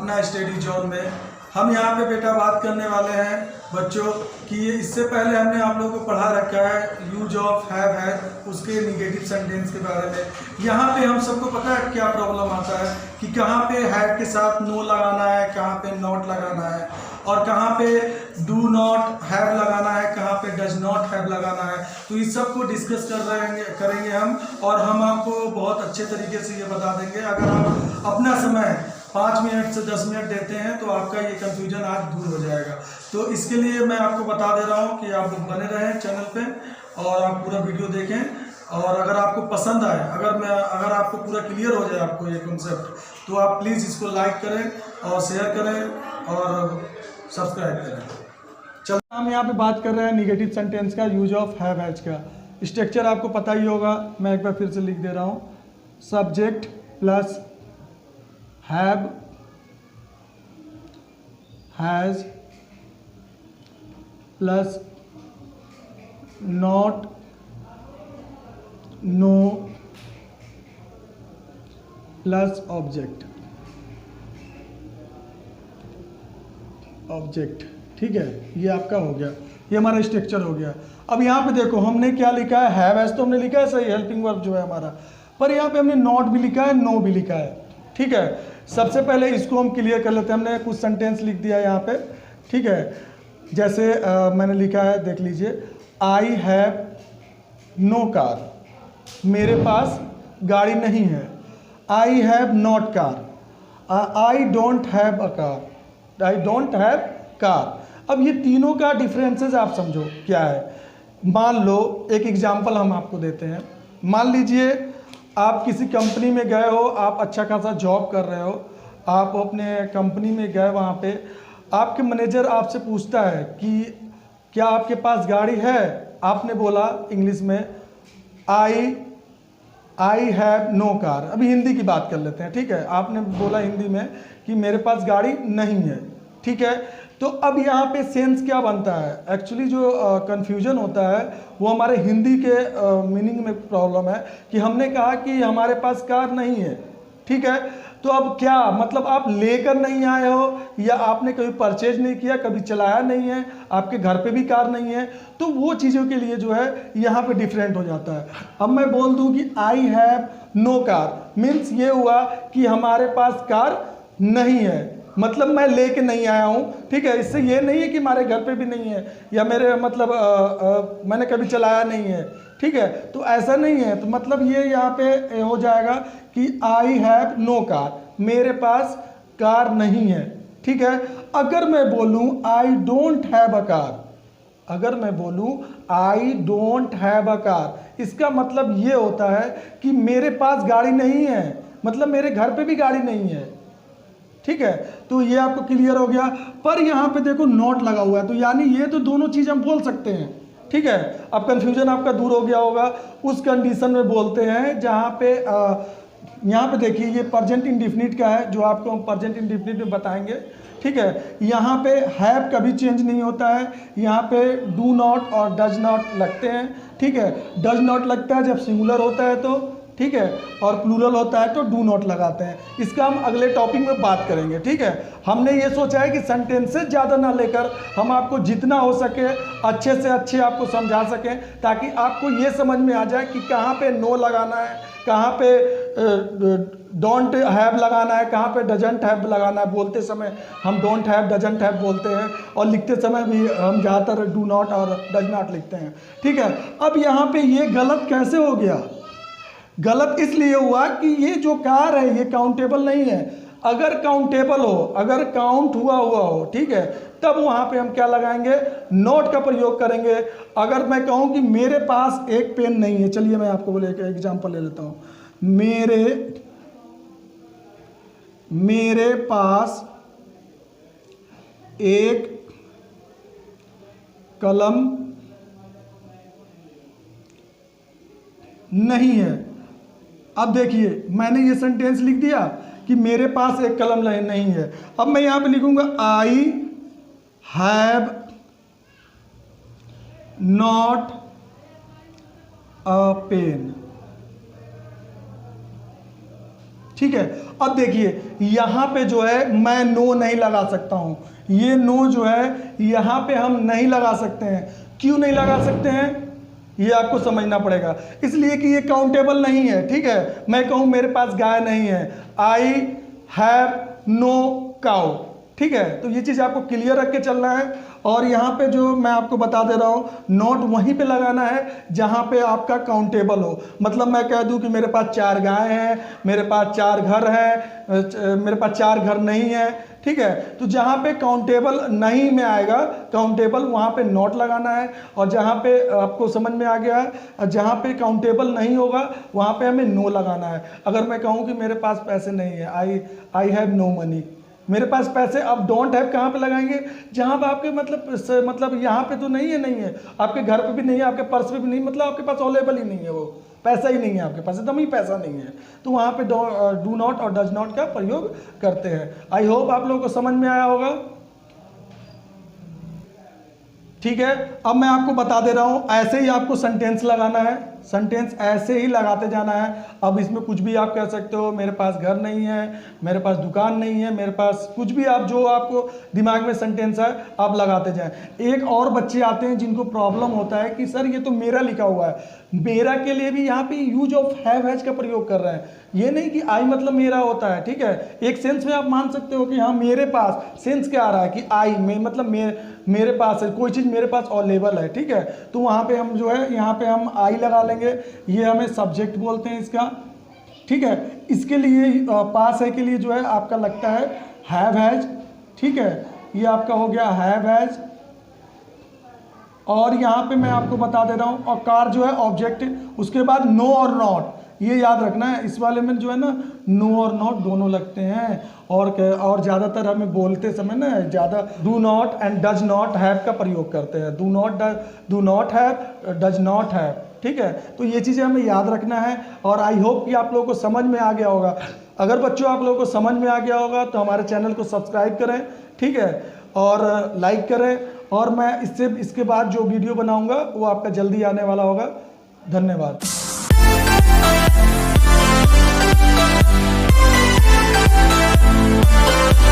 अपना study zone में। हम यहाँ पे बेटा बात करने वाले हैं बच्चों कि इससे पहले हमने आप लोगों को पढ़ा रखा है यूज ऑफ हैव, उसके निगेटिव सेंटेंस के बारे में। यहाँ पे हम सबको पता है क्या प्रॉब्लम आता है कि कहाँ पे हैव के साथ नो लगाना है, कहाँ पे नॉट लगाना है, और कहाँ पे डू नॉट हैव लगाना है, कहाँ पे डज नॉट हैव लगाना है। तो इस सब को डिस्कस करेंगे हम, और हम आपको बहुत अच्छे तरीके से ये बता देंगे। अगर आप अपना समय 5 मिनट से 10 मिनट देते हैं तो आपका ये कन्फ्यूजन आज दूर हो जाएगा। तो इसके लिए मैं आपको बता दे रहा हूँ कि आप बने रहें चैनल पे और आप पूरा वीडियो देखें। और अगर आपको पसंद आए, अगर आपको पूरा क्लियर हो जाए आपको ये कॉन्सेप्ट, तो आप प्लीज़ इसको लाइक करें और शेयर करें और सब्सक्राइब करें। चलो, हम यहाँ पे बात कर रहे हैं निगेटिव सेंटेंस का यूज ऑफ हैव हैज का। स्ट्रक्चर आपको पता ही होगा, मैं एक बार फिर से लिख दे रहा हूँ। Subject plus have, has plus not, no plus object. ठीक है, ये आपका हो गया, ये हमारा स्ट्रक्चर हो गया। अब यहाँ पे देखो हमने क्या लिखा है, हैव हैज तो हमने लिखा है सही, हेल्पिंग वर्ब जो है हमारा, पर यहाँ पे हमने नॉट भी लिखा है, नो भी लिखा है। ठीक है, सबसे पहले इसको हम क्लियर कर लेते हैं। हमने कुछ सेंटेंस लिख दिया यहाँ पे। ठीक है, जैसे मैंने लिखा है, देख लीजिए, आई हैव नो कार, मेरे पास गाड़ी नहीं है। आई have not car, I don't have a car, I don't have car. अब ये तीनों का डिफरेंसेस आप समझो क्या है। मान लो एक एग्जांपल हम आपको देते हैं। मान लीजिए आप किसी कंपनी में गए हो, आप अच्छा खासा जॉब कर रहे हो, आप अपने कंपनी में गए, वहाँ पे आपके मैनेजर आपसे पूछता है कि क्या आपके पास गाड़ी है। आपने बोला इंग्लिश में आई हैव नो कार। अभी हिंदी की बात कर लेते हैं। ठीक है, आपने बोला हिंदी में कि मेरे पास गाड़ी नहीं है। ठीक है, तो अब यहाँ पे सेंस क्या बनता है, एक्चुअली जो कन्फ्यूजन होता है वो हमारे हिंदी के मीनिंग में प्रॉब्लम है कि हमने कहा कि हमारे पास कार नहीं है। ठीक है, तो अब क्या मतलब, आप लेकर नहीं आए हो, या आपने कभी परचेज नहीं किया, कभी चलाया नहीं है, आपके घर पे भी कार नहीं है, तो वो चीज़ों के लिए जो है यहाँ पे डिफरेंट हो जाता है। अब मैं बोल दूँ कि I have no car, means ये हुआ कि हमारे पास कार नहीं है, मतलब मैं लेके नहीं आया हूँ। ठीक है, इससे ये नहीं है कि हमारे घर पे भी नहीं है, या मेरे मतलब मैंने कभी चलाया नहीं है। ठीक है, तो ऐसा नहीं है। तो मतलब ये यहाँ पे हो जाएगा कि आई हैव नो कार, मेरे पास कार नहीं है। ठीक है, अगर मैं बोलूँ I don't have a car, अगर मैं बोलूँ I don't have a car, इसका मतलब ये होता है कि मेरे पास गाड़ी नहीं है, मतलब मेरे घर पे भी गाड़ी नहीं है। ठीक है, तो ये आपको क्लियर हो गया। पर यहाँ पे देखो नॉट लगा हुआ है, तो यानी ये तो दोनों चीज़ हम बोल सकते हैं। ठीक है, अब कन्फ्यूजन आपका दूर हो गया होगा। उस कंडीशन में बोलते हैं जहाँ पे यहाँ पे देखिए ये प्रेजेंट इंडेफिनिट का है, जो आपको हम प्रेजेंट इंडेफिनिट में बताएंगे। ठीक है, यहाँ पे हैव कभी चेंज नहीं होता है, यहाँ पे डू नॉट और डज नॉट लगते हैं। ठीक है, डज नॉट लगता है जब सिंगुलर होता है तो, ठीक है, और प्लूरल होता है तो डू नॉट लगाते हैं। इसका हम अगले टॉपिक में बात करेंगे। ठीक है, हमने ये सोचा है कि सेंटेंसेस ज़्यादा ना लेकर हम आपको जितना हो सके अच्छे से अच्छे आपको समझा सकें, ताकि आपको ये समझ में आ जाए कि कहाँ पे नो लगाना है, कहाँ पे डोंट हैव लगाना है, कहाँ पे डजंट हैव लगाना है। बोलते समय हम डोंट हैव, डजंट हैव बोलते हैं, और लिखते समय भी हम ज़्यादातर डू नॉट और डज नॉट लिखते हैं। ठीक है, अब यहाँ पे ये गलत कैसे हो गया? गलत इसलिए हुआ कि ये जो कार है ये काउंटेबल नहीं है। अगर काउंटेबल हो, अगर काउंट हुआ हो, ठीक है, तब वहां पे हम क्या लगाएंगे, नॉट का प्रयोग करेंगे। अगर मैं कहूं कि मेरे पास एक पेन नहीं है, चलिए मैं आपको बोले एक एग्जांपल ले लेता हूं। मेरे पास एक कलम नहीं है। अब देखिए मैंने ये सेंटेंस लिख दिया कि मेरे पास एक कलम नहीं है। अब मैं यहां पे लिखूंगा I have not a pen. ठीक है। अब देखिए यहाँ पे जो है मैं नो नहीं लगा सकता हूँ, ये नो जो है यहाँ पे हम नहीं लगा सकते हैं। क्यों नहीं लगा सकते हैं ये आपको समझना पड़ेगा, इसलिए कि ये काउंटेबल नहीं है। ठीक है, मैं कहूँ मेरे पास गाय नहीं है, आई हैव नो काउ। ठीक है, तो ये चीज़ आपको क्लियर रख के चलना है। और यहाँ पे जो मैं आपको बता दे रहा हूँ, नोट वहीं पे लगाना है जहाँ पे आपका काउंटेबल हो। मतलब मैं कह दूँ कि मेरे पास 4 गाय हैं, मेरे पास 4 घर हैं, मेरे पास 4 घर नहीं है। ठीक है, तो जहाँ पे काउंटेबल नहीं में आएगा काउंटेबल, वहाँ पे नोट लगाना है। और जहाँ पे आपको समझ में आ गया है, जहाँ पे काउंटेबल नहीं होगा वहाँ पे हमें नो लगाना है। अगर मैं कहूँ कि मेरे पास पैसे नहीं है, आई हैव नो मनी, मेरे पास पैसे, अब डोंट हैव कहाँ पे लगाएंगे, जहाँ पे आपके मतलब यहाँ पे तो नहीं है, आपके घर पे भी नहीं है, आपके पर्स पे भी नहीं, मतलब आपके पास अवेलेबल ही नहीं है, वो पैसा ही नहीं है आपके पास, एकदम ही पैसा नहीं है, तो वहाँ पे डू नॉट और डज नॉट का प्रयोग करते हैं। आई होप आप लोगों को समझ में आया होगा। ठीक है, अब मैं आपको बता दे रहा हूँ, ऐसे ही आपको सेंटेंस लगाना है, सेंटेंस ऐसे ही लगाते जाना है। अब इसमें कुछ भी आप कह सकते हो, मेरे पास घर नहीं है, मेरे पास दुकान नहीं है, मेरे पास कुछ भी, आप जो आपको दिमाग में सेंटेंस है आप लगाते जाएं। एक और बच्चे आते हैं जिनको प्रॉब्लम होता है कि सर ये तो मेरा लिखा हुआ है, मेरा के लिए भी यहाँ पे यूज ऑफ हैव हैज का प्रयोग कर रहे हैं। ये नहीं कि आई मतलब मेरा होता है। ठीक है, एक सेंस में आप मान सकते हो कि हाँ मेरे पास, सेंस क्या आ रहा है कि आई में मतलब मेरे पास है, कोई चीज़ मेरे पास अवेलेबल है। ठीक है, तो वहाँ पे हम जो है यहाँ पे हम आई लगा लेंगे, ये हमें सब्जेक्ट बोलते हैं इसका। ठीक है, इसके लिए पास है के लिए जो है आपका लगता है हैव हैज। ठीक है, ये आपका हो गया हैव हैज। और यहाँ पे मैं आपको बता दे रहा हूँ, और कार जो है ऑब्जेक्ट, उसके बाद नो और नॉट, ये याद रखना है। इस वाले में जो है ना नो और नॉट दोनों लगते हैं। और ज़्यादातर हमें बोलते समय ना ज़्यादा do not and does not have का प्रयोग करते हैं। Do not have, does not have. ठीक है, तो ये चीज़ें हमें याद रखना है। और आई होप कि आप लोगों को समझ में आ गया होगा। अगर बच्चों आप लोगों को समझ में आ गया होगा तो हमारे चैनल को सब्सक्राइब करें। ठीक है, और लाइक करें। और मैं इसके बाद जो वीडियो बनाऊंगा वो आपका जल्दी आने वाला होगा। धन्यवाद।